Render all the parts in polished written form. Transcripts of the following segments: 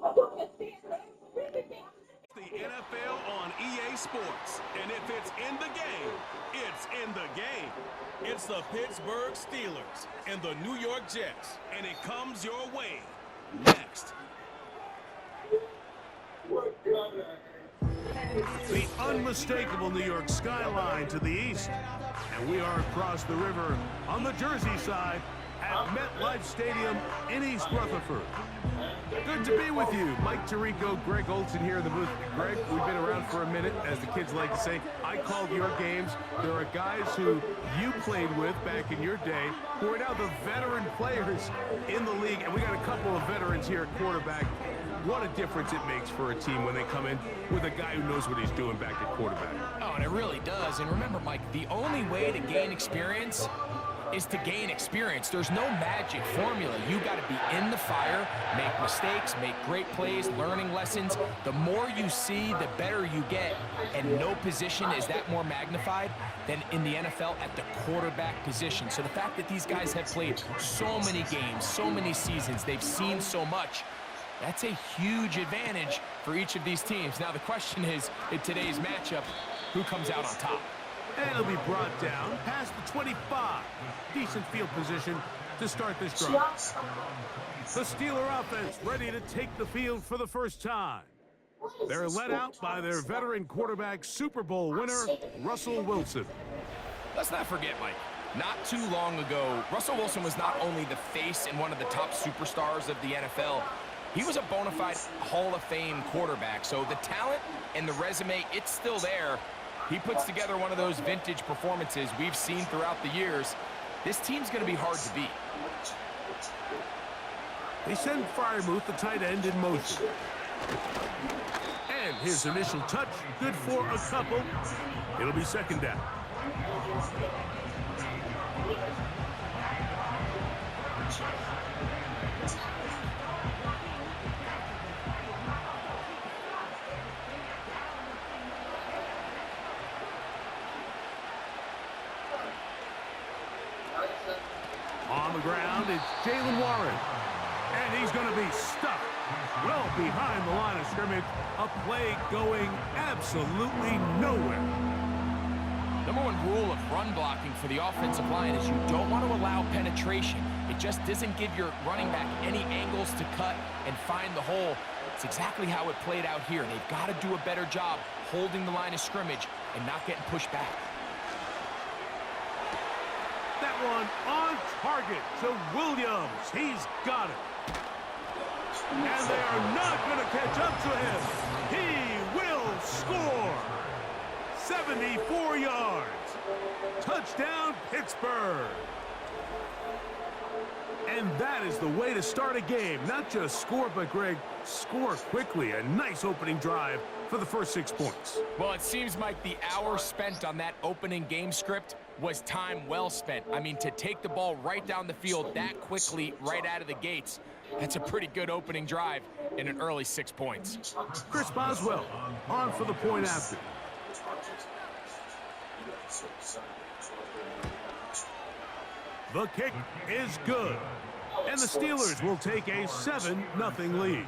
The NFL on EA Sports, and if it's in the game, it's in the game. It's the Pittsburgh Steelers and the New York Jets, and it comes your way next. The unmistakable New York skyline to the east, and we are across the river on the Jersey side at MetLife Stadium in East Rutherford. Good to be with you. Mike Tirico, Greg Olson here in the booth. Greg, we've been around for a minute, as the kids like to say. I called your games. There are guys who you played with back in your day who are now the veteran players in the league, and we got a couple of veterans here at quarterback. What a difference it makes for a team when they come in with a guy who knows what he's doing back at quarterback. Oh, and it really does. And remember, Mike, the only way to gain experience is to gain experience. There's no magic formula. You got to be in the fire, make mistakes, make great plays, learning lessons. The more you see, the better you get. And no position is that more magnified than in the NFL at the quarterback position. So the fact that these guys have played so many games, so many seasons, they've seen so much, that's a huge advantage for each of these teams. Now the question is, in today's matchup, who comes out on top? And it'll be brought down past the 25. Decent field position to start this drive. The Steeler offense ready to take the field for the first time. They're led out by their veteran quarterback, Super Bowl winner, Russell Wilson. Let's not forget, Mike, not too long ago, Russell Wilson was not only the face and one of the top superstars of the NFL, he was a bona fide Hall of Fame quarterback. So the talent and the resume, it's still there. He puts together one of those vintage performances we've seen throughout the years. This team's going to be hard to beat. They send Freiermuth, the tight end, in motion. And his initial touch, good for a couple. It'll be second down. On the ground, it's Jalen Warren. And he's going to be stuck well behind the line of scrimmage. A play going absolutely nowhere. Number one rule of run blocking for the offensive line is you don't want to allow penetration. It just doesn't give your running back any angles to cut and find the hole. It's exactly how it played out here. They've got to do a better job holding the line of scrimmage and not getting pushed back. That one on target to Williams. He's got it. And they are not going to catch up to him. He will score. 74 yards. Touchdown, Pittsburgh. And that is the way to start a game. Not just score, but, Greg, score quickly. A nice opening drive for the first 6 points. Well, it seems like the hour spent on that opening game script was time well spent. I mean, to take the ball right down the field that quickly, right out of the gates, that's a pretty good opening drive in an early 6 points. Chris Boswell on for the point after. The kick is good. And the Steelers will take a 7-0 lead.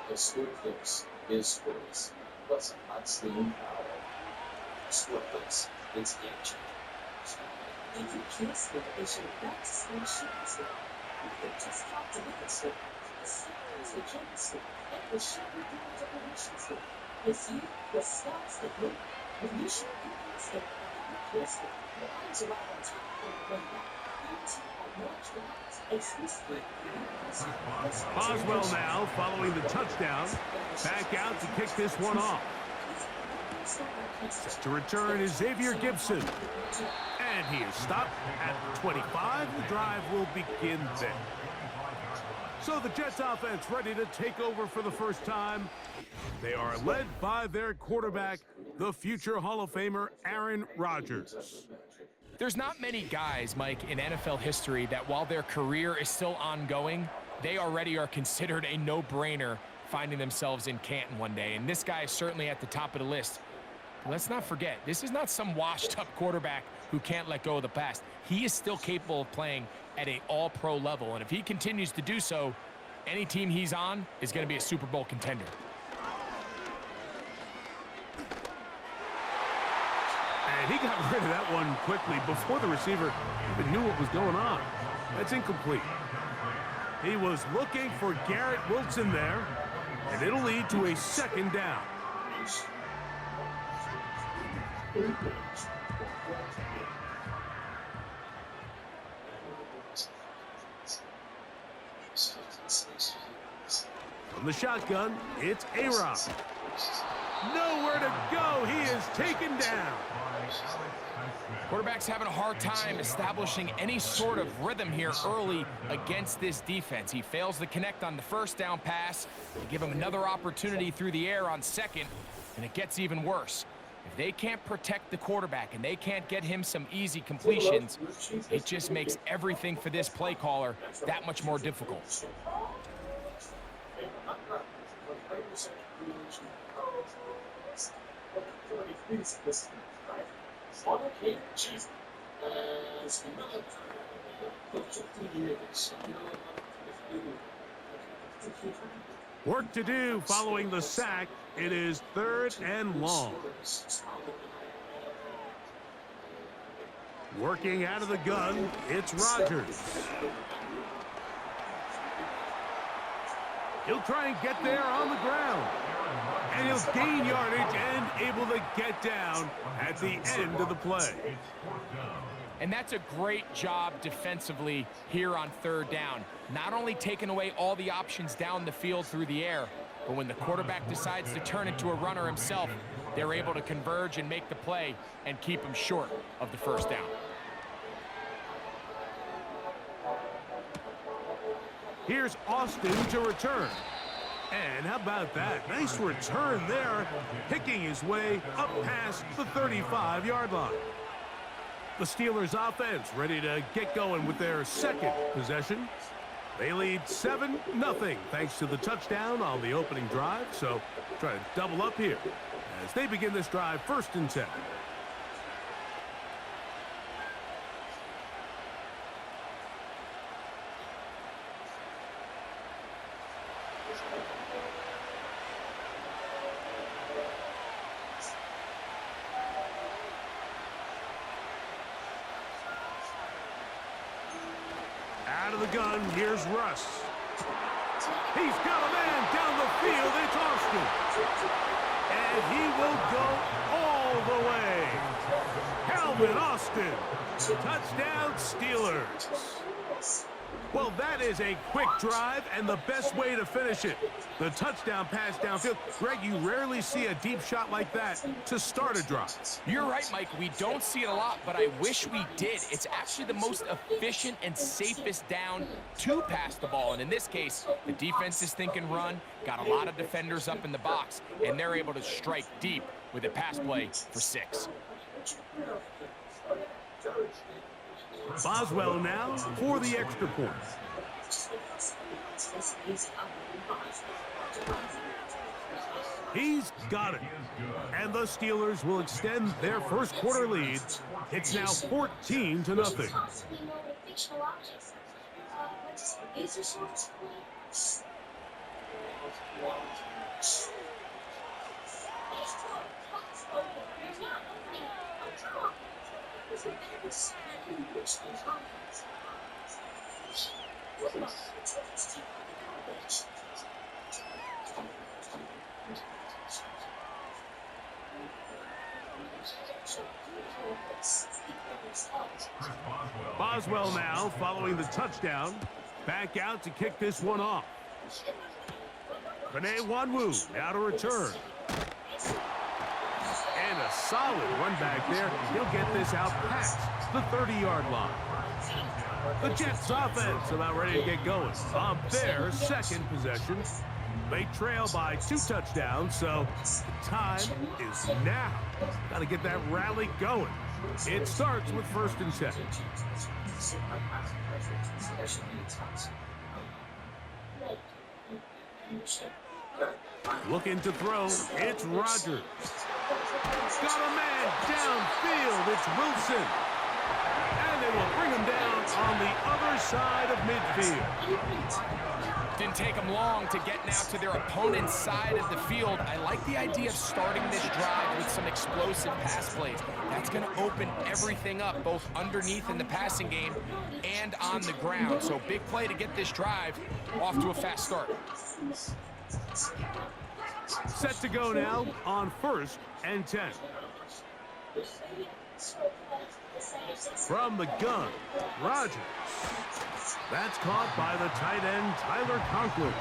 The Scorpions is sports, but not sleeping power. Scorpions, it's game changer. If you just get a issue back to school shoes, you can just talk to the school. The Steelers are jealous, and the shoe will do the generations. It's you, the scouts that look, when you should be used, and you kiss it. The eyes are right on top of the way back. Boswell now following the touchdown. Back out to kick this one off. Set to return is Xavier Gibson. And he is stopped at 25. The drive will begin then. So the Jets offense ready to take over for the first time. They are led by their quarterback, the future Hall of Famer, Aaron Rodgers. There's not many guys, Mike, in NFL history that while their career is still ongoing, they already are considered a no-brainer finding themselves in Canton one day. And this guy is certainly at the top of the list. But let's not forget, this is not some washed-up quarterback who can't let go of the pass. He is still capable of playing at an all-pro level, and if he continues to do so, any team he's on is going to be a Super Bowl contender. And he got rid of that one quickly before the receiver even knew what was going on. That's incomplete. He was looking for Garrett Wilson there, and it'll lead to a second down. From the shotgun, it's A-Rob. Nowhere to go. He is taken down. Quarterback's having a hard time establishing any sort of rhythm here early against this defense. He fails to connect on the first down pass. They give him another opportunity through the air on second, and it gets even worse. If they can't protect the quarterback and they can't get him some easy completions, it just makes everything for this play caller that much more difficult. Work to do following the sack. It is 3rd and long. Working out of the gun, it's Rodgers. He'll try and get there on the ground. And he'll gain yardage and able to get down at the end of the play. And that's a great job defensively here on 3rd down. Not only taking away all the options down the field through the air, but when the quarterback decides to turn into a runner himself, they're able to converge and make the play and keep him short of the 1st down. Here's Austin to return. And how about that? Nice return there, picking his way up past the 35-yard line. The Steelers offense ready to get going with their second possession. They lead 7-0 thanks to the touchdown on the opening drive. So try to double up here as they begin this drive 1st and 10. Out of the gun, here's Russ. He's got a man down the field. It's Austin. And he will go all the way. Calvin Austin. Touchdown, Steelers. Well, that is a quick drive and the best way to finish it. The touchdown pass downfield. Greg, you rarely see a deep shot like that to start a drive. You're right, Mike. We don't see it a lot, but I wish we did. It's actually the most efficient and safest down to pass the ball. And in this case, the defense is thinking run, got a lot of defenders up in the box, and they're able to strike deep with a pass play for 6. Boswell now for the extra point. He's got it. And the Steelers will extend their first quarter lead. It's now 14-0. Boswell now following the touchdown. Back out to kick this one off. Bené Wanwu now to return. And a solid run back there. He'll get this out past the 30-yard line. The Jets offense about ready to get going on their second possession. They trail by 2 touchdowns, so the time is now. Got to get that rally going. It starts with 1st and 10. Looking to throw, it's Rodgers. Got a man downfield, it's Wilson. And they will bring him down on the other side of midfield. Didn't take them long to get now to their opponent's side of the field. I like the idea of starting this drive with some explosive pass plays. That's going to open everything up, both underneath in the passing game and on the ground. So big play to get this drive off to a fast start. Set to go now on 1st and 10. From the gun, Rodgers. That's caught by the tight end, Tyler Conklin.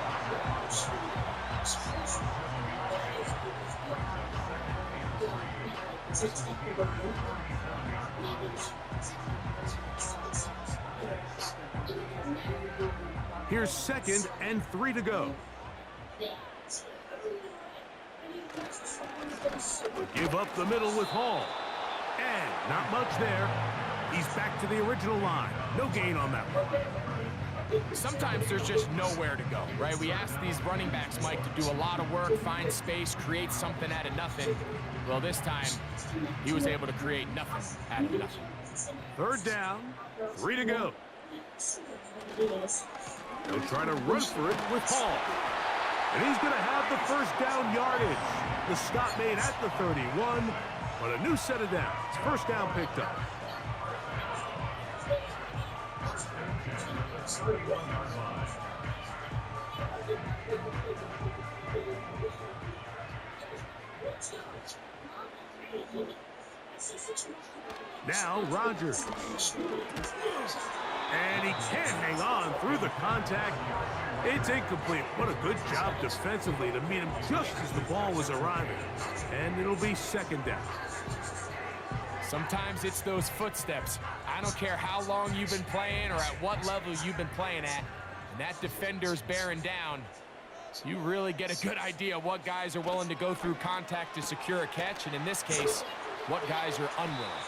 Here's 2nd and 3 to go. Give up the middle with Hall. And not much there. He's back to the original line. No gain on that one. Sometimes there's just nowhere to go, right? We ask these running backs, Mike, to do a lot of work, find space, create something out of nothing. Well, this time, he was able to create nothing out of nothing. 3rd down, 3 to go. They'll try to run for it with Hall. And he's going to have the 1st down yardage. The stop made at the 31, but a new set of downs. 1st down picked up. Now Rodgers. And he can't hang on through the contact. It's incomplete. What a good job defensively to meet him just as the ball was arriving. And it'll be 2nd down. Sometimes it's those footsteps. I don't care how long you've been playing or at what level you've been playing at. And that defender's bearing down. You really get a good idea what guys are willing to go through contact to secure a catch. And in this case, what guys are unwilling.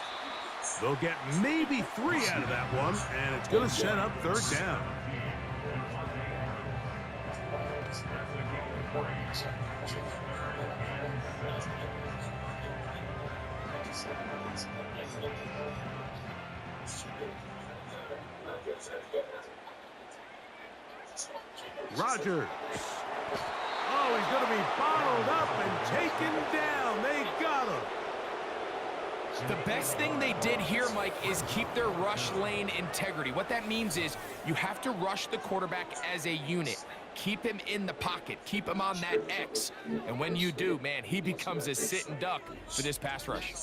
They'll get maybe 3 out of that one, and it's going to set up 3rd down. Rodgers. Oh, he's going to be bottled up and taken down. They got him. The best thing they did here, Mike, is keep their rush lane integrity. What that means is you have to rush the quarterback as a unit. Keep him in the pocket. Keep him on that X. And when you do, man, he becomes a sitting duck for this pass rush.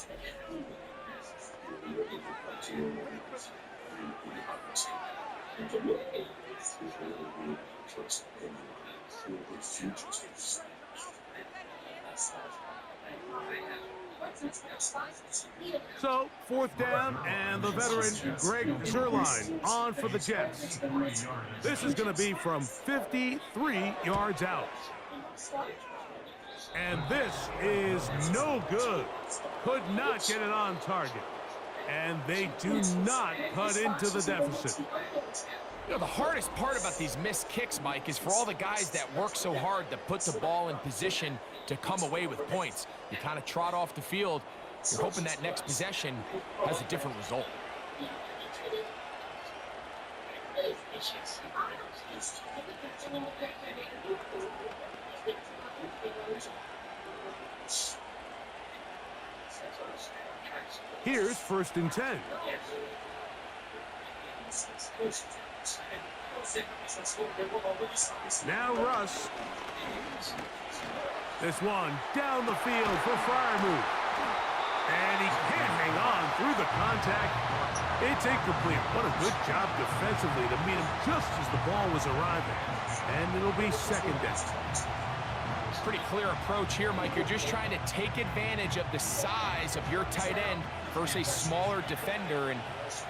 So, 4th down, and the veteran Greg Zuerlein on for the Jets. This is going to be from 53 yards out. And this is no good. Could not get it on target. And they do not cut into the deficit. You know, the hardest part about these missed kicks, Mike, is for all the guys that work so hard to put the ball in position to come away with points. You kind of trot off the field. You're hoping that next possession has a different result. Here's 1st and 10. Now Russ. This one down the field for Freiermuth. And he can't hang on through the contact. It's incomplete. What a good job defensively to meet him just as the ball was arriving. And it'll be 2nd down. Pretty clear approach here, Mike. You're just trying to take advantage of the size of your tight end versus a smaller defender, and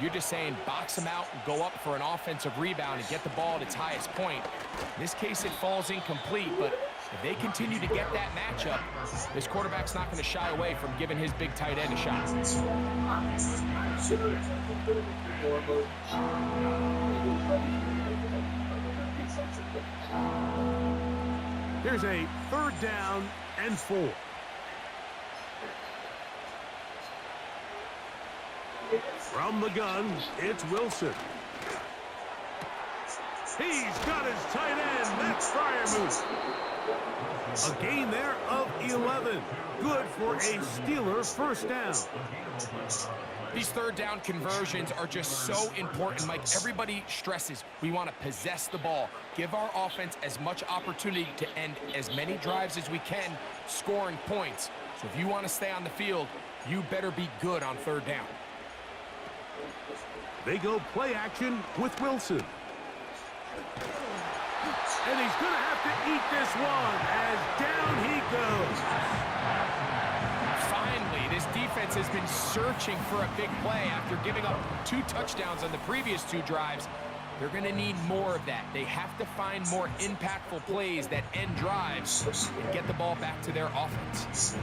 you're just saying box him out and go up for an offensive rebound and get the ball at its highest point. In this case, it falls incomplete, but if they continue to get that matchup, this quarterback's not going to shy away from giving his big tight end a shot. Here's a 3rd down and 4. From the gun, it's Wilson. He's got his tight end. That's Freiermuth. A gain there of 11. Good for a Steeler first down. These third down conversions are just so important, Mike. Everybody stresses we want to possess the ball, give our offense as much opportunity to end as many drives as we can, scoring points. So if you want to stay on the field, you better be good on third down. They go play action with Wilson. And he's going to have to eat this one as down he goes. Finally, this defense has been searching for a big play after giving up 2 touchdowns on the previous 2 drives. They're going to need more of that. They have to find more impactful plays that end drives and get the ball back to their offense.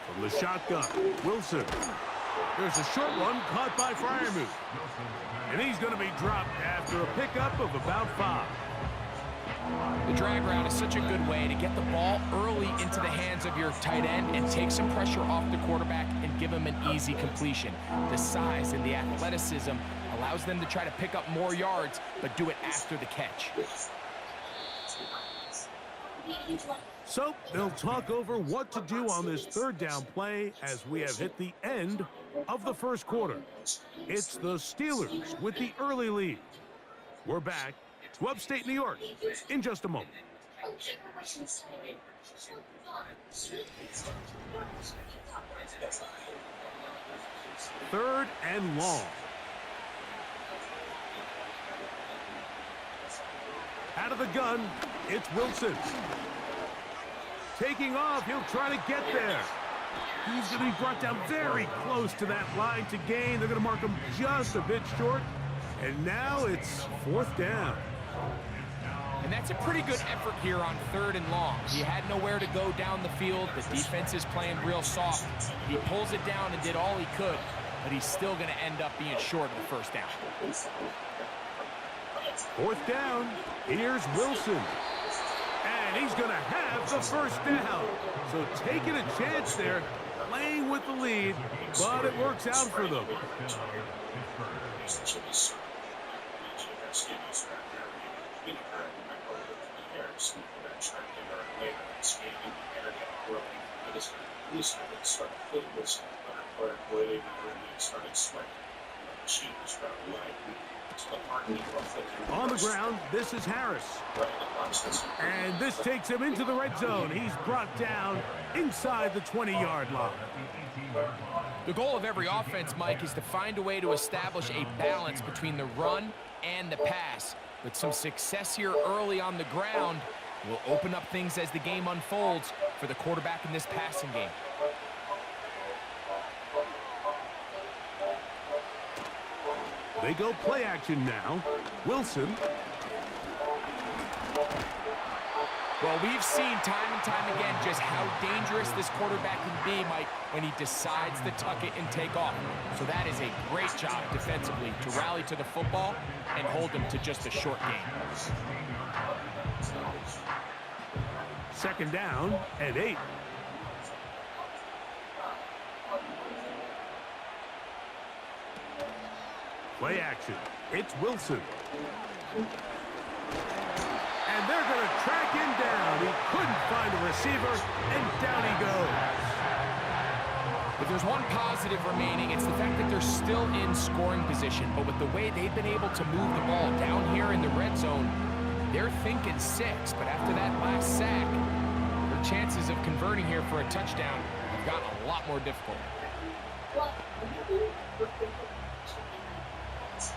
From the shotgun, Wilson. There's a short one caught by Freiermuth. And he's going to be dropped after a pickup of about 5. The drag route is such a good way to get the ball early into the hands of your tight end and take some pressure off the quarterback and give him an easy completion. The size and the athleticism allows them to try to pick up more yards, but do it after the catch. So they'll talk over what to do on this third down play as we have hit the end of the first quarter. It's the Steelers with the early lead. We're back to upstate New York in just a moment. Third and long. Out of the gun, it's Wilson. Taking off, he'll try to get there. He's going to be brought down very close to that line to gain. They're going to mark him just a bit short. And now it's 4th down. And that's a pretty good effort here on 3rd and long. He had nowhere to go down the field. The defense is playing real soft. He pulls it down and did all he could, but he's still going to end up being short of the first down. 4th down. Here's Wilson. And he's going to have the first down. So taking a chance there, playing with the lead, but it works out for them. On the ground, this is Harris. And this takes him into the red zone. He's brought down inside the 20-yard line. The goal of every offense, Mike, is to find a way to establish a balance between the run and the pass. With some success here early on the ground, will open up things as the game unfolds for the quarterback in this passing game. They go play action now. Wilson. Well, we've seen time and time again just how dangerous this quarterback can be, Mike, when he decides to tuck it and take off. So that is a great job defensively to rally to the football and hold him to just a short game. 2nd down and 8. Play action. It's Wilson. And they're going to track him down. He couldn't find a receiver, and down he goes. If there's one positive remaining, it's the fact that they're still in scoring position. But with the way they've been able to move the ball down here in the red zone, they're thinking 6. But after that last sack, their chances of converting here for a touchdown have gotten a lot more difficult.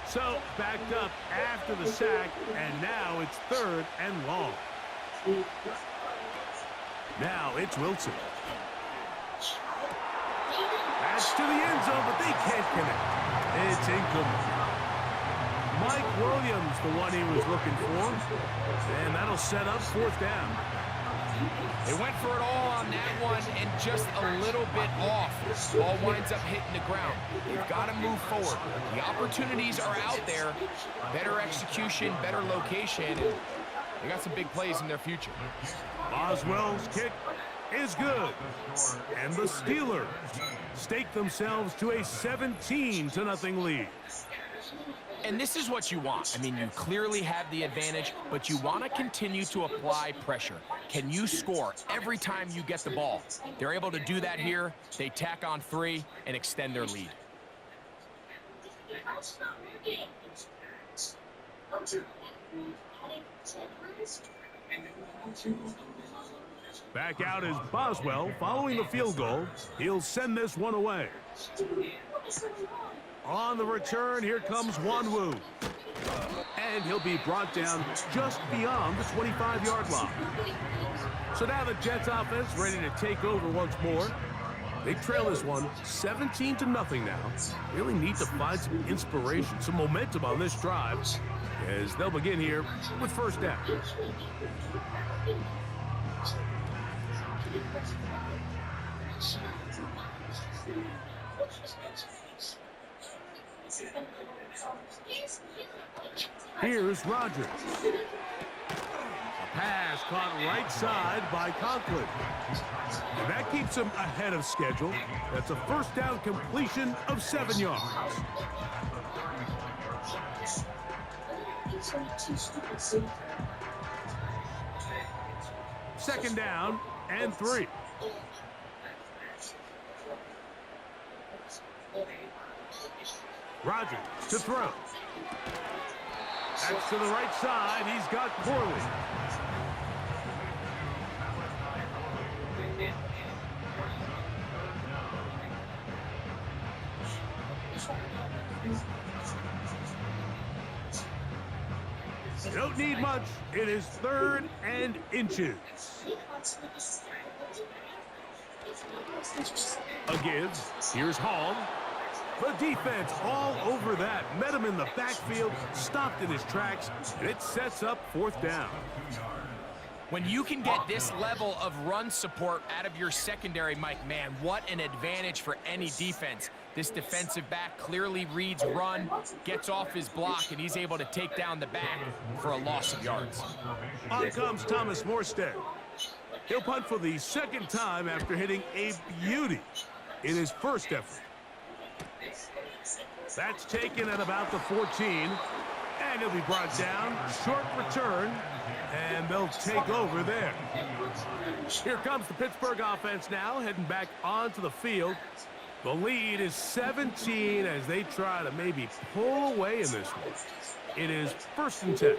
So, backed up after the sack, and now it's 3rd and long. Now it's Wilson. That's to the end zone, but they can't connect. It's incomplete. Mike Williams, the one he was looking for. And that'll set up 4th down. They went for it all on that one and just a little bit off. Ball winds up hitting the ground. They've got to move forward. The opportunities are out there. Better execution, better location, and they got some big plays in their future. Boswell's kick is good. And the Steelers stake themselves to a 17-0 lead. And this is what you want. I mean, you clearly have the advantage, but you want to continue to apply pressure. Can you score every time you get the ball? They're able to do that here. They tack on 3 and extend their lead. Back out is Boswell following the field goal. He'll send this one away. On the return, here comes Wanwu. And he'll be brought down just beyond the 25-yard line. So now the Jets offense ready to take over once more. They trail this one 17-0 now. Really need to find some inspiration, some momentum on this drive as they'll begin here with 1st down. Here's Rodgers. A pass caught right side by Conklin. And that keeps him ahead of schedule. That's a 1st down completion of 7 yards. Second down and 3. Rodgers to throw. That's to the right side. He's got Corley. Don't need much. It is 3rd and inches. A give. Here's Hall. The defense all over that. Met him in the backfield, stopped in his tracks, and it sets up 4th down. When you can get this level of run support out of your secondary, Mike, man, what an advantage for any defense. This defensive back clearly reads run, gets off his block, and he's able to take down the back for a loss of yards. On comes Thomas Morstead. He'll punt for the 2nd time after hitting a beauty in his 1st effort. That's taken at about the 14, and he'll be brought down. Short return, and they'll take over there. Here comes the Pittsburgh offense now, heading back onto the field. The lead is 17 as they try to maybe pull away in this one. It is 1st and 10.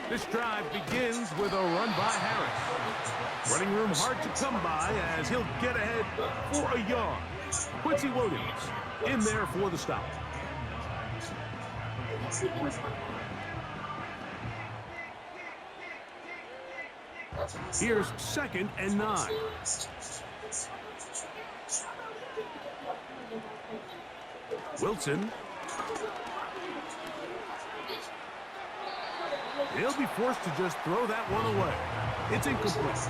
This drive begins with a run by Harris. Running room hard to come by as he'll get ahead for a yard. Quincy Williams in there for the stop. Here's 2nd and 9. Wilson. He'll be forced to just throw that one away. It's incomplete.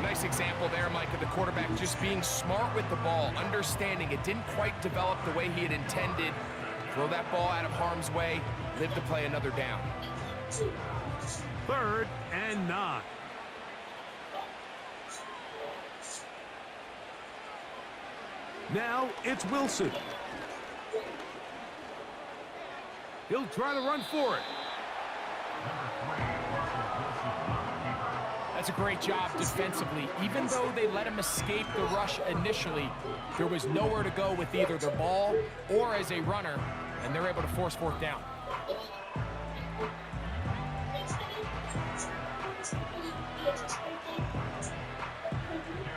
Nice example there, Mike, of the quarterback just being smart with the ball, understanding it didn't quite develop the way he had intended. Throw that ball out of harm's way, live to play another down. 3rd and 9. Now it's Wilson. He'll try to run for it. That's a great job defensively. Even though they let him escape the rush initially, there was nowhere to go with either their ball or as a runner, and they're able to force 4th down.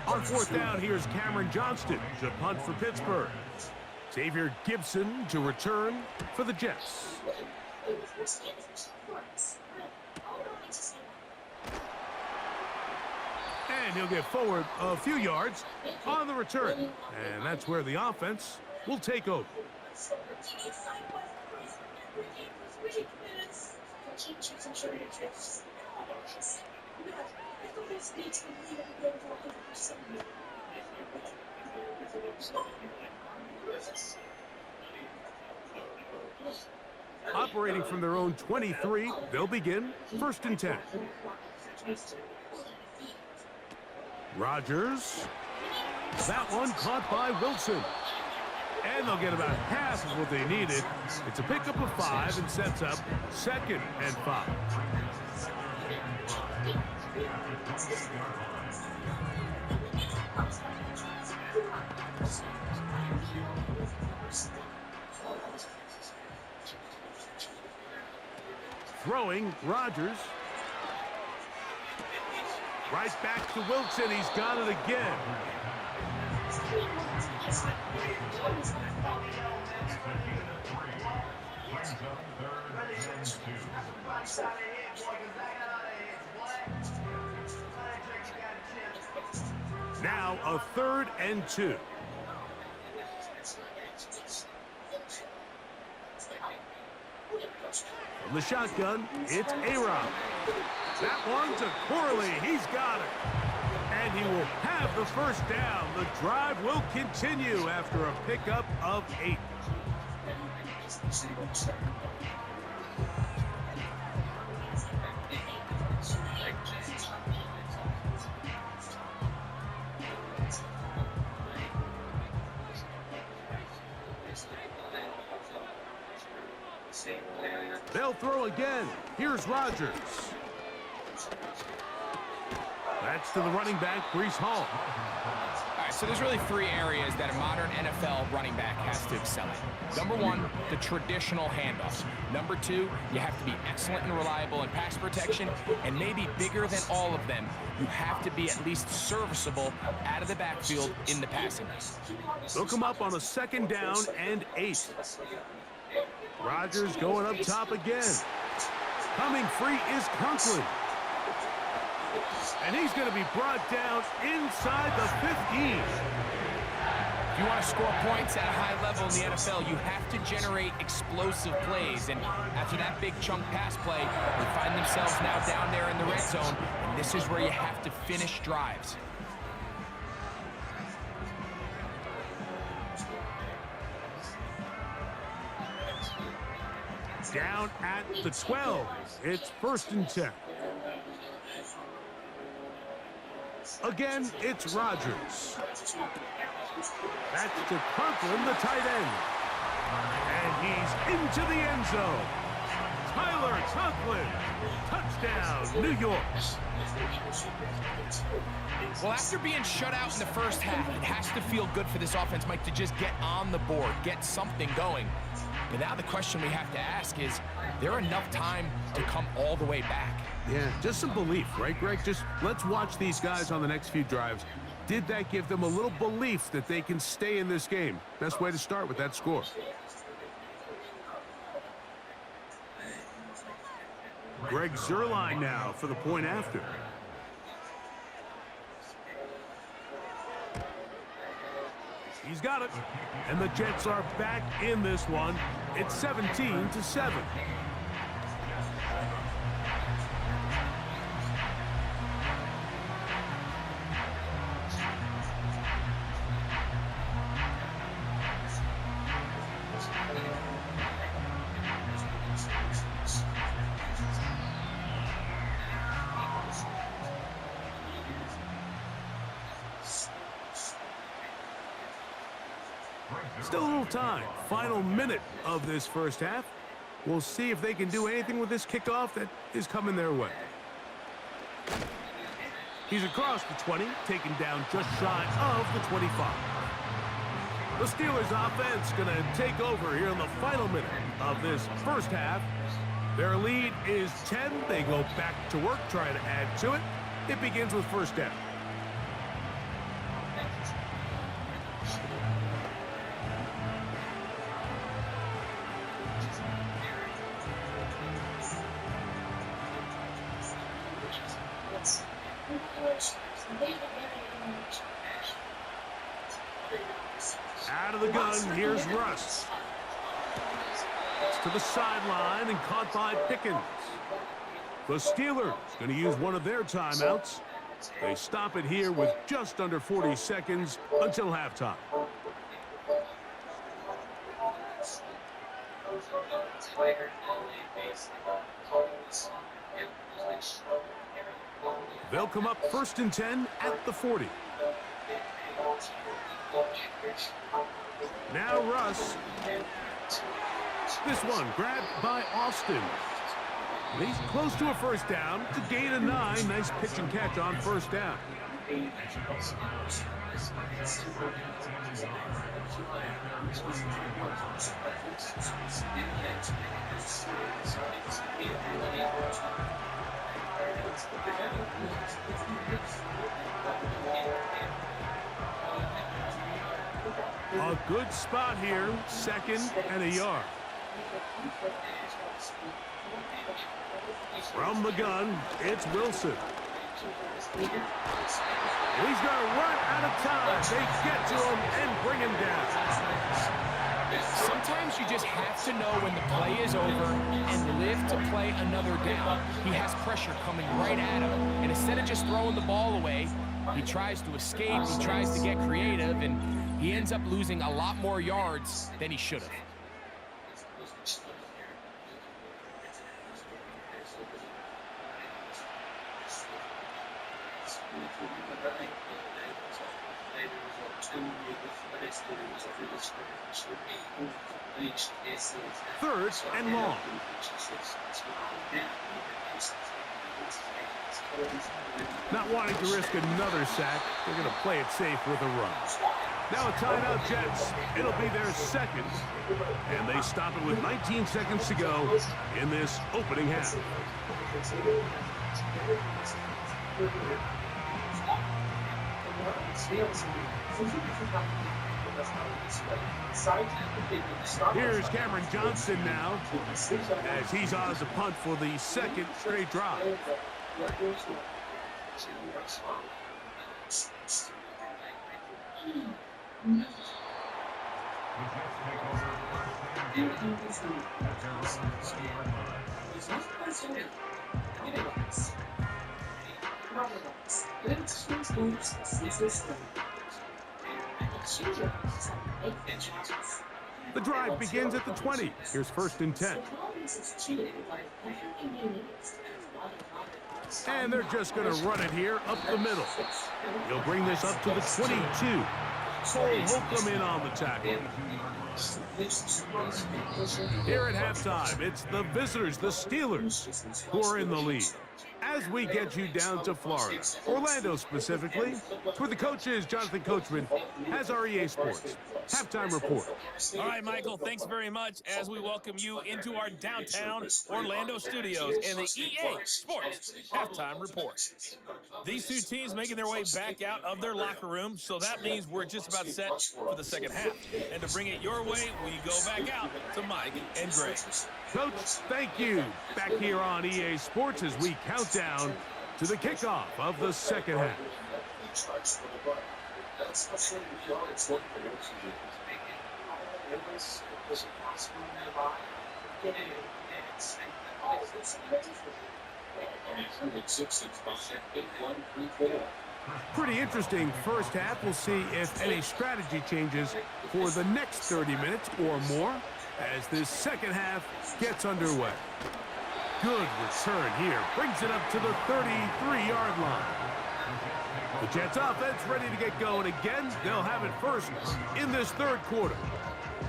On 4th down, here's Cameron Johnston to punt for Pittsburgh. Xavier Gibson to return for the Jets. And he'll get forward a few yards on the return. And that's where the offense will take over. Operating from their own 23, they'll begin 1st and 10. Rodgers. That one caught by Wilson. And they'll get about half of what they needed. It's a pickup of 5 and sets up 2nd and 5. Throwing, Rodgers. Right back to Wilson. He's got it again. Now a 3rd and 2. From the shotgun, it's A-Rob. That one to Corley. He's got it. And he will have the 1st down. The drive will continue after a pickup of 8. They'll throw again. Here's Rodgers. That's to the running back, Breece Hall. All right, so there's really 3 areas that a modern NFL running back has to excel in. Number 1, the traditional handoffs. Number 2, you have to be excellent and reliable in pass protection. And maybe bigger than all of them, you have to be at least serviceable out of the backfield in the passing game. They'll come up on a 2nd down and 8. Rodgers going up top again. Coming free is Conklin. And he's going to be brought down inside the 15. If you want to score points at a high level in the NFL, you have to generate explosive plays. And after that big chunk pass play, they find themselves now down there in the red zone. And this is where you have to finish drives. Down at the 12. It's 1st and 10. Again, it's Rodgers. That's to Conklin, the tight end. And he's into the end zone. Tyler Conklin. Touchdown, New York. Well, after being shut out in the first half, it has to feel good for this offense, Mike, to just get on the board, get something going. But now the question we have to ask is there enough time to come all the way back? Yeah, just some belief, right, Greg? Just let's watch these guys on the next few drives. Did that give them a little belief that they can stay in this game? Best way to start with that score. Greg Zuerlein now for the point after. He's got it. And the Jets are back in this one. It's 17-7. Still a little time. Final minute of this first half. We'll see if they can do anything with this kickoff that is coming their way. He's across the 20, taken down just shy of the 25. The Steelers offense going to take over here in the final minute of this first half. Their lead is 10. They go back to work, trying to add to it. It begins with first down. Out of the gun, here's Russ. To the sideline and caught by Pickens. The Steelers going to use one of their timeouts. They stop it here with just under 40 seconds until halftime. They'll come up 1st and 10 at the 40. Now Russ. This one grabbed by Austin. He's close to a first down. It's a gain of 9. Nice pitch and catch on first down. A good spot here. 2nd and a yard. From the gun, it's Wilson. He's going to run out of time. They get to him and bring him down. Sometimes you just have to know when the play is over and live to play another down. He has pressure coming right at him, and instead of just throwing the ball away, he tries to escape, he tries to get creative, and he ends up losing a lot more yards than he should have. Third and long. Not wanting to risk another sack, they're going to play it safe with a run. Now a timeout, Jets. It'll be their 2nd. And they stop it with 19 seconds to go in this opening half. Here's Cameron Johnson now, as he's on as a punt for the 2nd straight drive. The drive begins at the 20. Here's 1st and 10. And they're just going to run it here up the middle. He'll bring this up to the 22. Cole Holcomb in on the tackle. Here at halftime, it's the visitors, the Steelers, who are in the lead. As we get you down to Florida, Orlando specifically, where the coach is, Jonathan Coachman, has our EA Sports halftime report. All right, Michael, thanks very much as we welcome you into our downtown Orlando studios and the EA Sports halftime report. These two teams making their way back out of their locker room, so that means we're just about set for the second half. And to bring it your way, we go back out to Mike and Greg. Coach, thank you. Back here on EA Sports as we count down to the kickoff of the second half. Pretty interesting first half. We'll see if any strategy changes for the next 30 minutes or more as this second half gets underway. Good return here. Brings it up to the 33-yard line. The Jets offense ready to get going again. They'll have it first in this third quarter.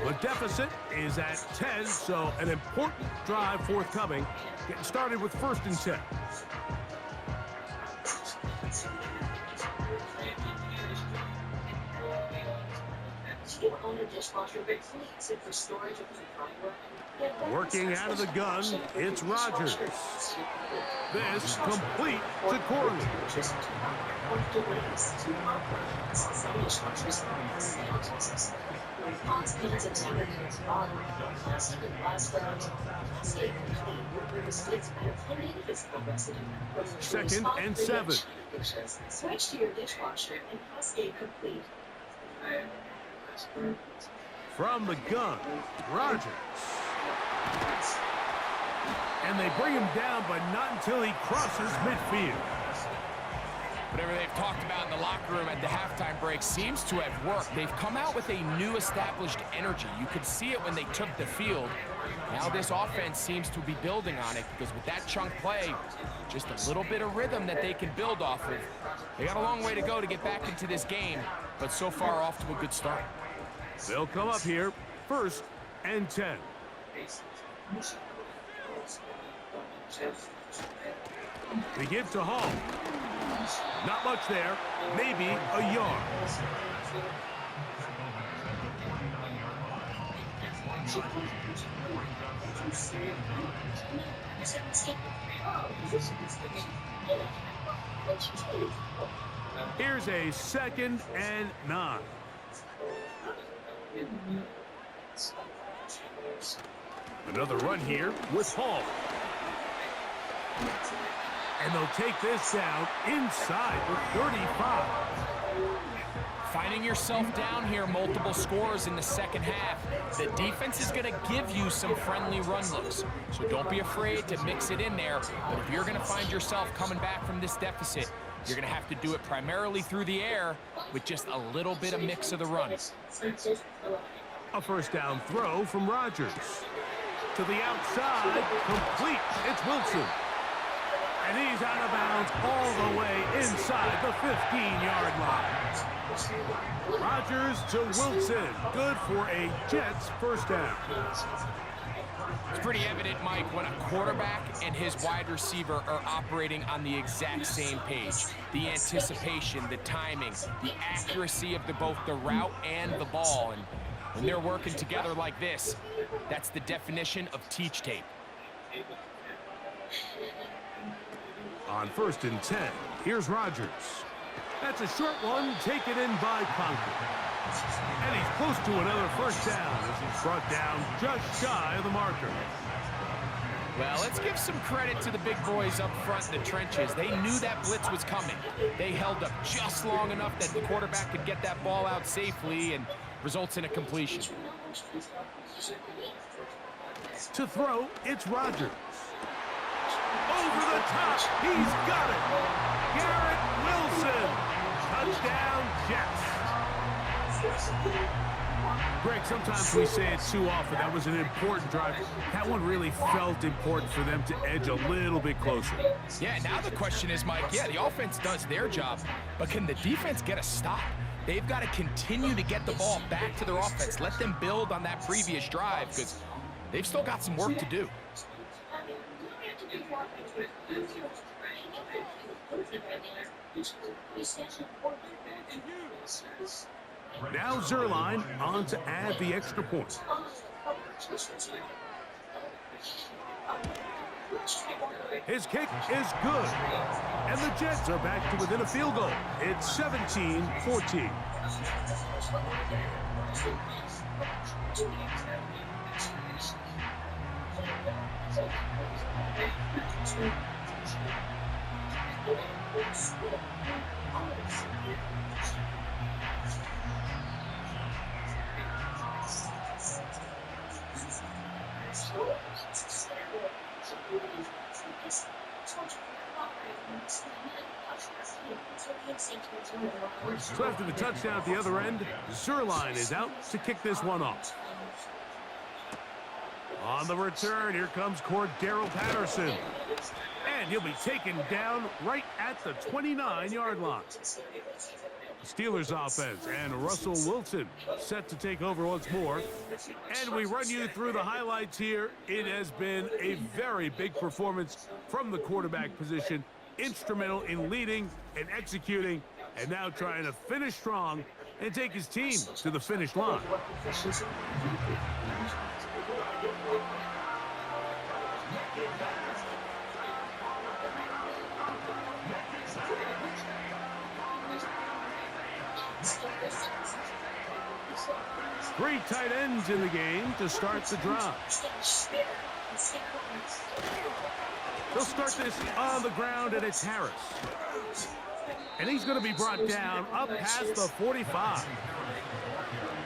The deficit is at 10, so an important drive forthcoming. Getting started with 1st and 10. Working out of the gun, it's Rodgers. This complete to Corley. Second and 7. Switch to your dishwasher and Cascade complete. From the gun, Rogers. And they bring him down, but not until he crosses midfield. Whatever they've talked about in the locker room at the halftime break seems to have worked. They've come out with a new established energy. You could see it when they took the field. Now this offense seems to be building on it because with that chunk play, just a little bit of rhythm that they can build off of. They got a long way to go to get back into this game, but so far off to a good start. They'll come up here, 1st and 10. They give to Hall. Not much there, maybe a yard. Here's a 2nd and 9. Another run here with Hall. And they'll take this down inside the 35. Finding yourself down here, multiple scores in the second half. The defense is going to give you some friendly run looks. So don't be afraid to mix it in there. But if you're going to find yourself coming back from this deficit, you're going to have to do it primarily through the air with just a little bit of mix of the run. A 1st down throw from Rogers. To the outside, complete. It's Wilson. And he's out of bounds all the way inside the 15-yard line. Rogers to Wilson. Good for a Jets 1st down. It's pretty evident, Mike, when a quarterback and his wide receiver are operating on the exact same page. The anticipation, the timing, the accuracy of both the route and the ball. And when they're working together like this, that's the definition of teach tape. On 1st and 10, here's Rogers. That's a short one taken in by Conklin. And he's close to another 1st down as he's brought down just shy of the marker. Well, let's give some credit to the big boys up front in the trenches. They knew that blitz was coming. They held up just long enough that the quarterback could get that ball out safely and results in a completion. To throw, it's Rogers. Over the top, he's got it. Garrett Wilson. Touchdown, Jets. Greg, sometimes we say it too often. That was an important drive. That one really felt important for them to edge a little bit closer. Yeah, now the question is, Mike, yeah, the offense does their job, but can the defense get a stop? They've got to continue to get the ball back to their offense. Let them build on that previous drive because they've still got some work to do. Now Zerline on to add the extra point. His kick is good. And the Jets are back to within a field goal. It's 17-14. So after the touchdown at the other end, Zerline is out to kick this one off. On the return, here comes Cordero Patterson. And he'll be taken down right at the 29-yard line. Steelers offense and Russell Wilson set to take over once more. And we run you through the highlights here. It has been a very big performance from the quarterback position. Instrumental in leading and executing, and now trying to finish strong and take his team to the finish line. Three tight ends in the game to start the drive. They'll start this on the ground, and it's Harris. And he's going to be brought down up past the 45.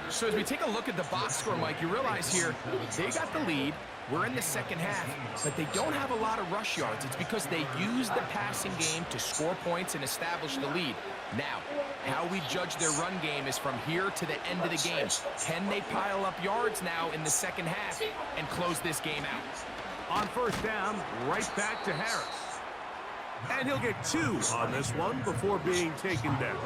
So as we take a look at the box score, Mike, you realize here they got the lead. We're in the second half, but they don't have a lot of rush yards. It's because they use the passing game to score points and establish the lead. Now, how we judge their run game is from here to the end of the game. Can they pile up yards now in the second half and close this game out? On first down, right back to Harris. And he'll get 2 on this one before being taken down.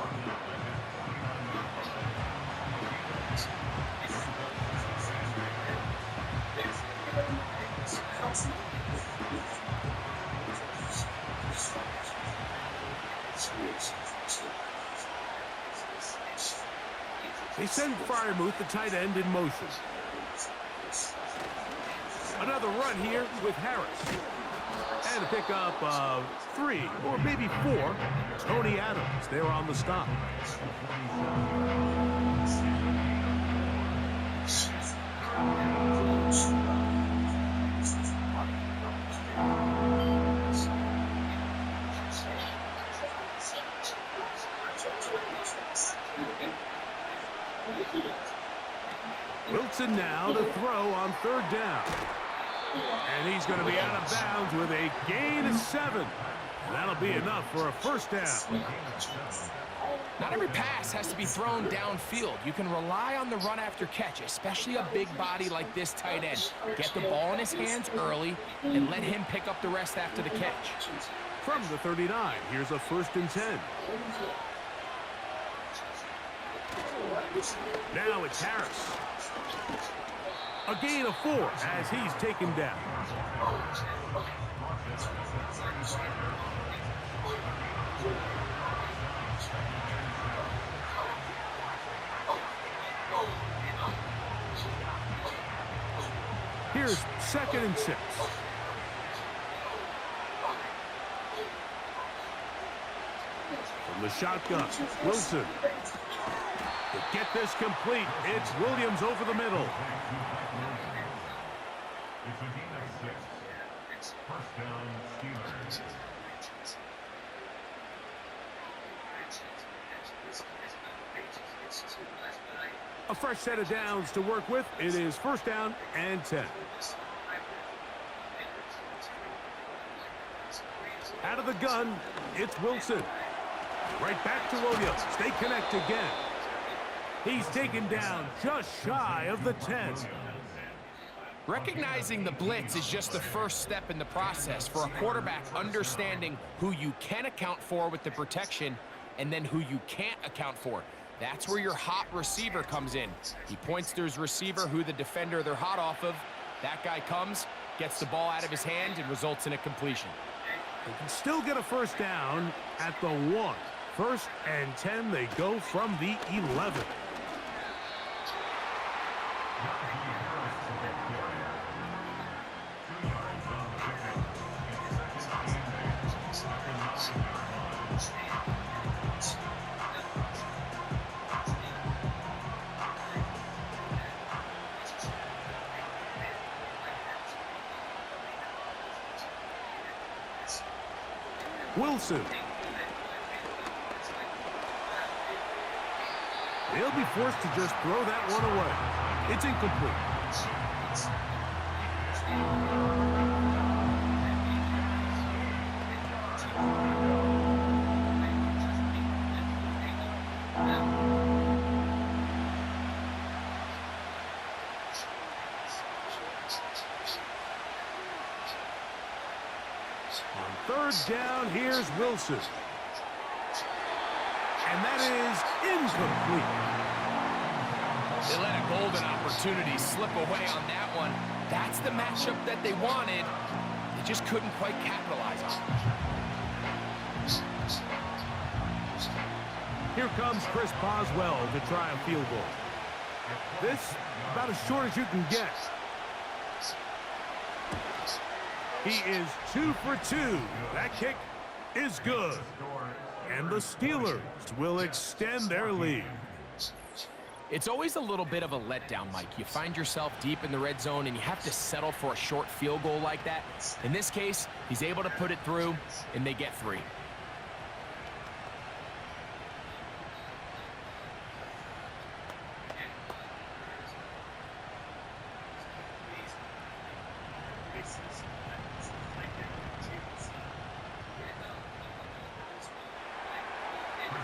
They send Freiermuth, the tight end, in motion. Another run here with Harris. And a pickup of 3 or maybe 4. Tony Adams there on the stop. Wilson now to throw on third down. And he's going to be out of bounds with a gain of 7. That'll be enough for a first down. Not every pass has to be thrown downfield. You can rely on the run after catch, especially a big body like this tight end. Get the ball in his hands early and let him pick up the rest after the catch. From the 39, here's a 1st and 10. Now it's Harris. A gain of 4 as he's taken down. Here's 2nd and 6. From the shotgun, Wilson. To get this complete, it's Williams over the middle. A fresh set of downs to work with. It is 1st down and 10. Out of the gun, it's Wilson. Right back to Williams. They connect again. He's taken down just shy of the 10. Recognizing the blitz is just the first step in the process for a quarterback, understanding who you can account for with the protection and then who you can't account for. That's where your hot receiver comes in. He points to his receiver, who the defender they're hot off of. That guy comes, gets the ball out of his hand, and results in a completion. They can still get a first down at the 1. 1st and 10, they go from the 11. Wilson. They'll be forced to just throw that one away. It's incomplete. On 3rd down, here's Wilson. And that is incomplete. They let a golden opportunity slip away on that one. That's the matchup that they wanted. They just couldn't quite capitalize on it. Here comes Chris Boswell to try a field goal. This, about as short as you can get. He is 2 for 2. That kick is good. And the Steelers will extend their lead. It's always a little bit of a letdown, Mike. You find yourself deep in the red zone and you have to settle for a short field goal like that. In this case, he's able to put it through, and they get 3.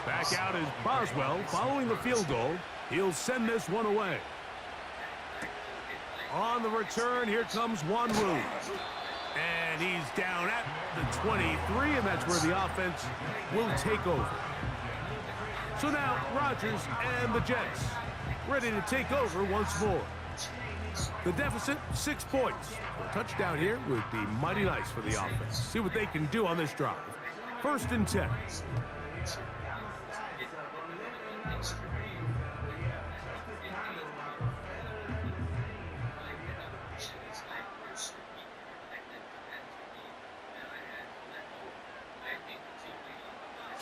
Back out is Boswell following the field goal. He'll send this one away. On the return, here comes Wanwu. And he's down at the 23, and that's where the offense will take over. So now Rodgers and the Jets ready to take over once more. The deficit, 6 points. A touchdown here would be mighty nice for the offense. See what they can do on this drive. 1st and 10.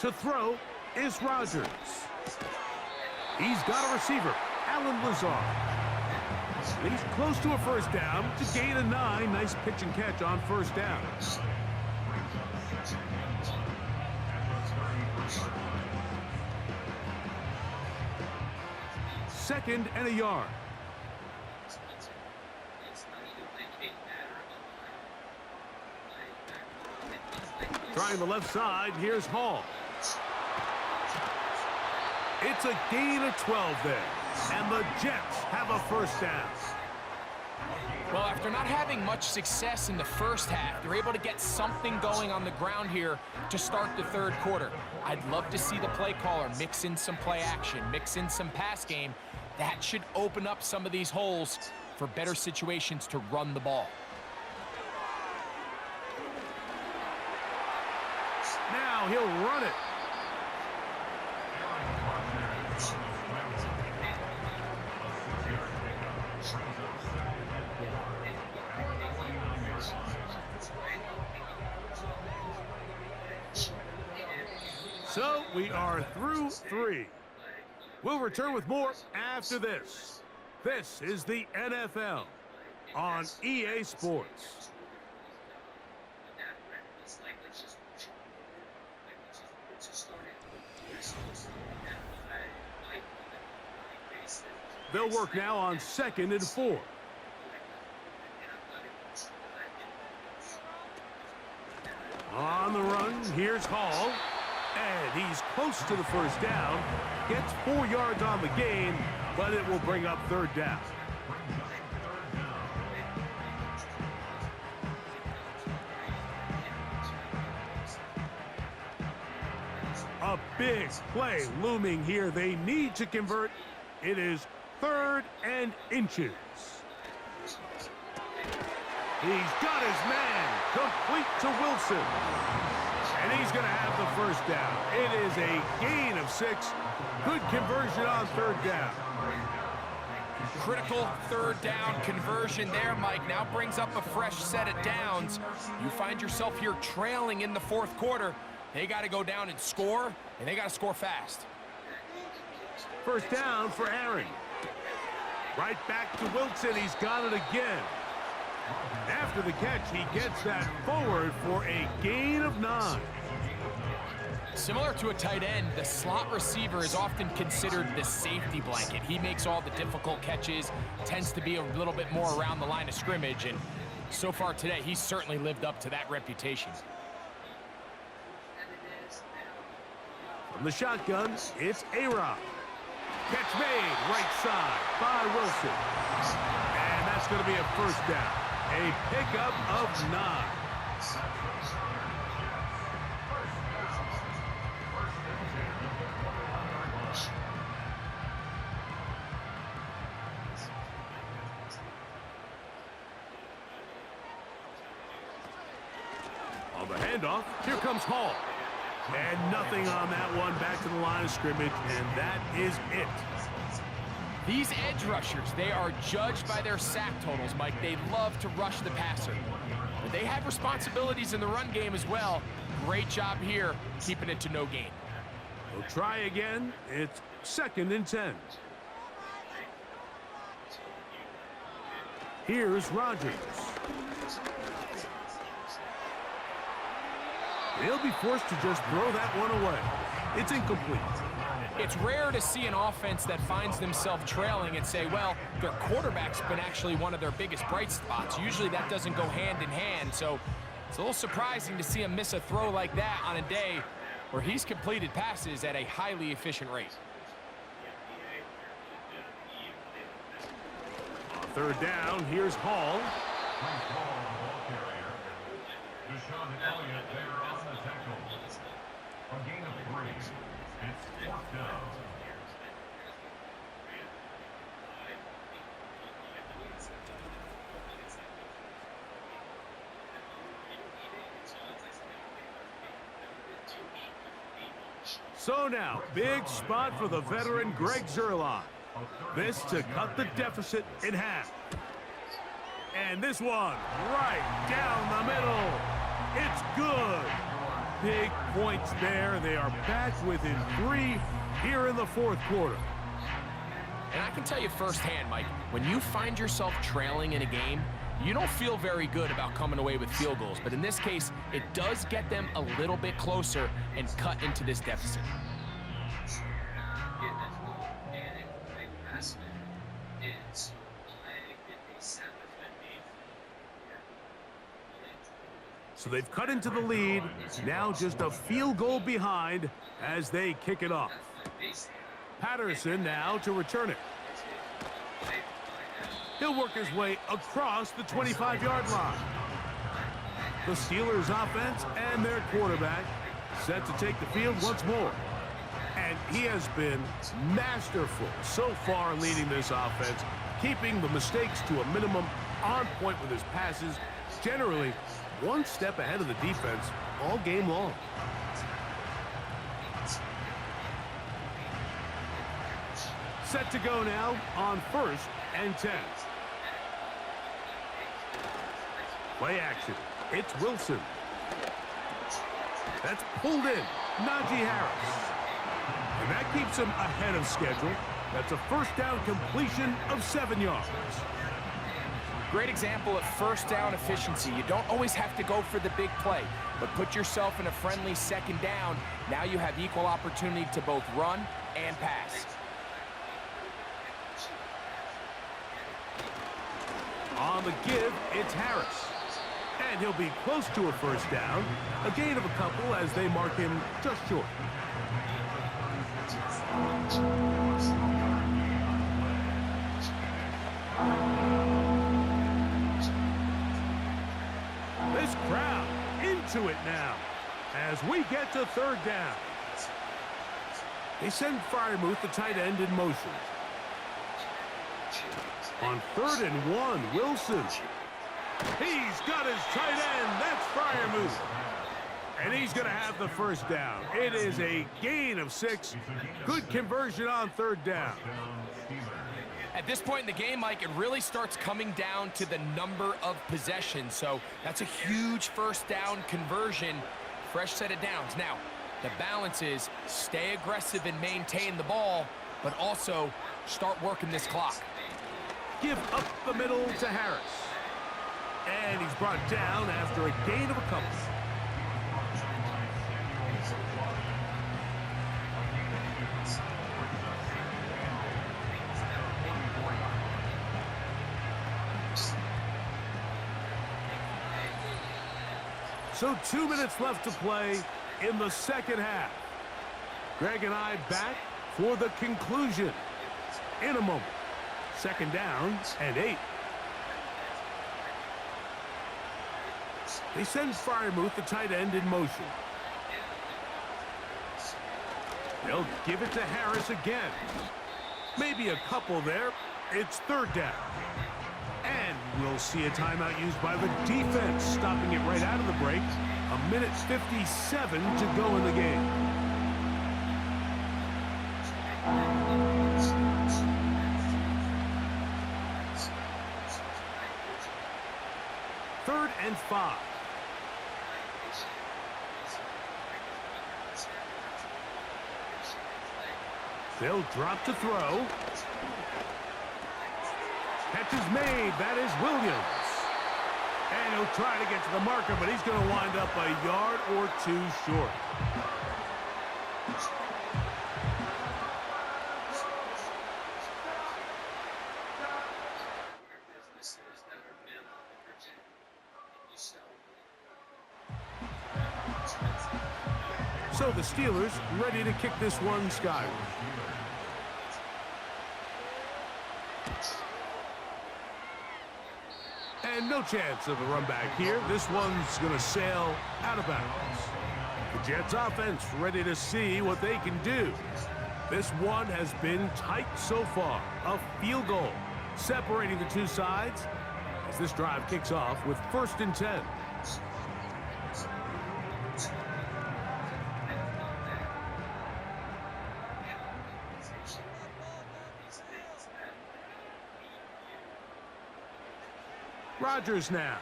To throw is Rodgers. He's got a receiver, Alan Lazard. He's close to a first down to gain a 9. Nice pitch and catch on first down. Second and a yard. Trying the left side, here's Hall. It's a gain of 12 there, and the Jets have a first down. Well, after not having much success in the first half, they're able to get something going on the ground here to start the 3rd quarter. I'd love to see the play caller mix in some play action, mix in some pass game. That should open up some of these holes for better situations to run the ball. Now he'll run it. So we are through 3. We'll return with more after this. This is the NFL on EA Sports. They'll work now on 2nd and 4. On the run, here's Hall. And he's close to the first down. Gets 4 yards on the gain, but it will bring up 3rd down. A big play looming here. They need to convert. It is 3rd and inches. He's got his man complete to Wilson. And he's going to have the first down. It is a gain of 6. Good conversion on 3rd down. Critical 3rd down conversion there, Mike. Now brings up a fresh set of downs. You find yourself here trailing in the 4th quarter. They got to go down and score, and they got to score fast. First down for Aaron. Right back to Wilson. He's got it again. After the catch, he gets that forward for a gain of 9. Similar to a tight end, the slot receiver is often considered the safety blanket. He makes all the difficult catches, tends to be a little bit more around the line of scrimmage, and so far today, he's certainly lived up to that reputation. From the shotgun, it's A-Rod. Catch made, right side by Wilson. And that's going to be a first down. A pickup of 9. On the handoff, here comes Hall. And nothing on that one, back to the line of scrimmage, and that is it. These edge rushers, they are judged by their sack totals, Mike. They love to rush the passer. But they have responsibilities in the run game as well. Great job here, keeping it to no gain. We'll try again. It's 2nd and 10. Here's Rodgers. He'll be forced to just throw that one away. It's incomplete. It's rare to see an offense that finds themselves trailing and say, well, their quarterback's been actually one of their biggest bright spots. Usually that doesn't go hand in hand, so it's a little surprising to see him miss a throw like that on a day where he's completed passes at a highly efficient rate. On third down, here's Hall. So now, big spot for the veteran Greg Zuerlein. This to cut the deficit in half. And this one right down the middle. It's good. Big points there. They are back within 3 here in the fourth quarter. And I can tell you firsthand, Mike, when you find yourself trailing in a game, you don't feel very good about coming away with field goals. But in this case, it does get them a little bit closer and cut into this deficit. So they've cut into the lead. Now just a field goal behind as they kick it off. Patterson now to return it. He'll work his way across the 25-yard line. The Steelers offense and their quarterback set to take the field once more. And he has been masterful so far leading this offense, keeping the mistakes to a minimum, on point with his passes, generally one step ahead of the defense all game long. Set to go now on 1st and 10. Play action. It's Wilson. That's pulled in. Najee Harris. And that keeps him ahead of schedule. That's a first down completion of 7 yards. Great example of first down efficiency. You don't always have to go for the big play, but put yourself in a friendly second down. Now you have equal opportunity to both run and pass. On the give, it's Harris. And he'll be close to a first down. A gain of a couple as they mark him just short. This crowd into it now as we get to third down. They send Freiermuth, the tight end, in motion. On 3rd and 1, Wilson. He's got his tight end. That's Freiermuth. And he's going to have the first down. It is a gain of 6. Good conversion on 3rd down. At this point in the game, Mike, it really starts coming down to the number of possessions. So that's a huge first down conversion. Fresh set of downs. Now, the balance is stay aggressive and maintain the ball, but also start working this clock. Give up the middle to Harris. And he's brought down after a gain of a couple. So 2 minutes left to play in the second half. Greg and I back for the conclusion in a moment. Second down and 8. They send Freiermuth, the tight end, in motion. They'll give it to Harris again. Maybe a couple there. It's 3rd down. And we'll see a timeout used by the defense, stopping it right out of the break. 1:57 to go in the game. Third and 5. They'll drop to throw. Catch is made. That is Williams. And he'll try to get to the marker, but he's going to wind up a yard or two short. So the Steelers ready to kick this one skyward. And no chance of a run back here. This one's going to sail out of bounds. The Jets offense ready to see what they can do. This one has been tight so far. A field goal separating the two sides as this drive kicks off with 1st and 10. Rodgers now.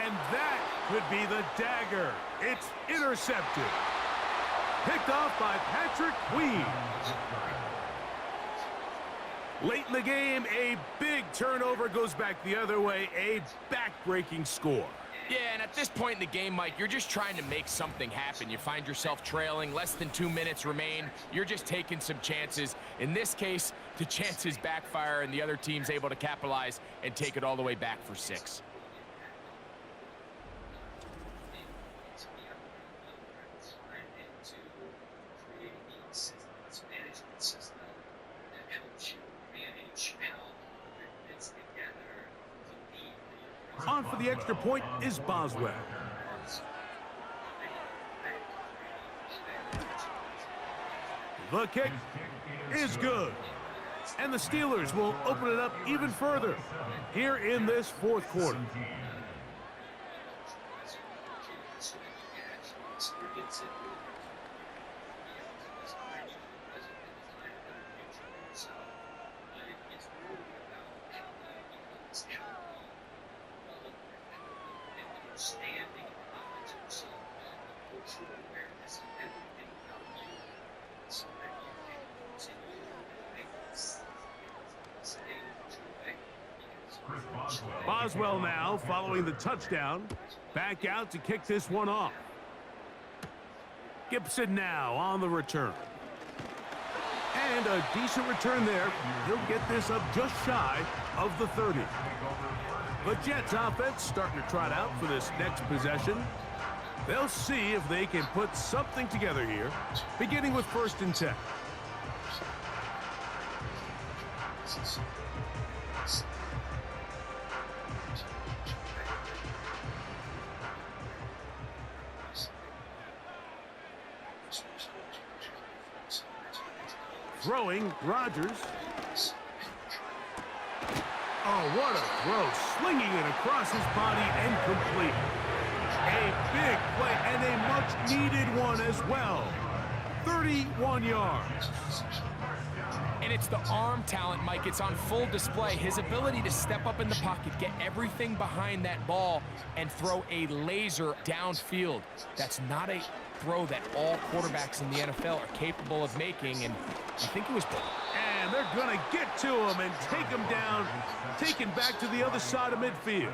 And that could be the dagger. It's intercepted. Picked off by Patrick Queen. Late in the game, a big turnover goes back the other way. A back-breaking score. Yeah, and at this point in the game, Mike, you're just trying to make something happen. You find yourself trailing, less than 2 minutes remain. You're just taking some chances. In this case, the chances backfire, and the other team's able to capitalize and take it all the way back for 6. On for the extra point is Boswell. The kick is good. And the Steelers will open it up even further here in this 4th quarter. Boswell now following the touchdown. Back out to kick this one off. Gibson now on the return. And a decent return there. He'll get this up just shy of the 30. The Jets offense starting to trot out for this next possession. They'll see if they can put something together here, beginning with 1st and 10. Throwing, Rodgers. Oh, what a throw. Slinging it across his body and complete. A big play and a much-needed one as well. 31 yards. And it's the arm talent, Mike. It's on full display. His ability to step up in the pocket, get everything behind that ball, and throw a laser downfield. That's not a throw that all quarterbacks in the NFL are capable of making, and I think it was... And they're going to get to him and take him down, taken back to the other side of midfield.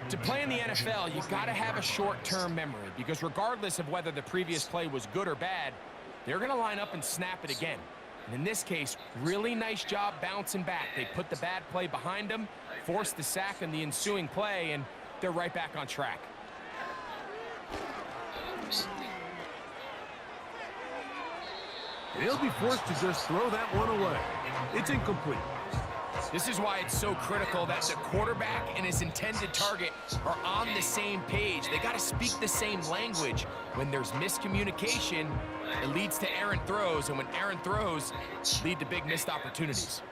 To play in the NFL, you got to have a short-term memory, because regardless of whether the previous play was good or bad, they're going to line up and snap it again. And in this case, really nice job bouncing back. They put the bad play behind them, forced the sack in the ensuing play, and they're right back on track. They'll be forced to just throw that one away. It's incomplete. This is why it's so critical that the quarterback and his intended target are on the same page. They got to speak the same language. When there's miscommunication, it leads to errant throws, and when errant throws lead to big missed opportunities.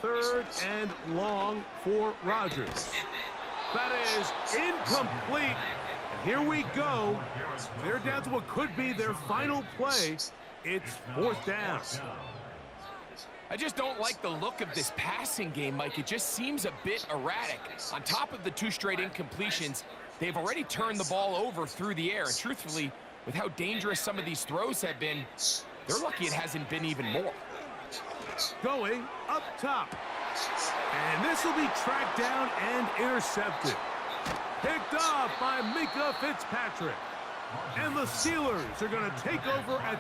3rd and long for Rodgers. That is incomplete. And here we go. They're down to what could be their final play. It's 4th down. I just don't like the look of this passing game, Mike. It just seems a bit erratic. On top of the 2 straight incompletions, they've already turned the ball over through the air. And truthfully, with how dangerous some of these throws have been, they're lucky it hasn't been even more. Going up top. And this will be tracked down and intercepted. Picked off by Minka Fitzpatrick. And the Steelers are going to take over at the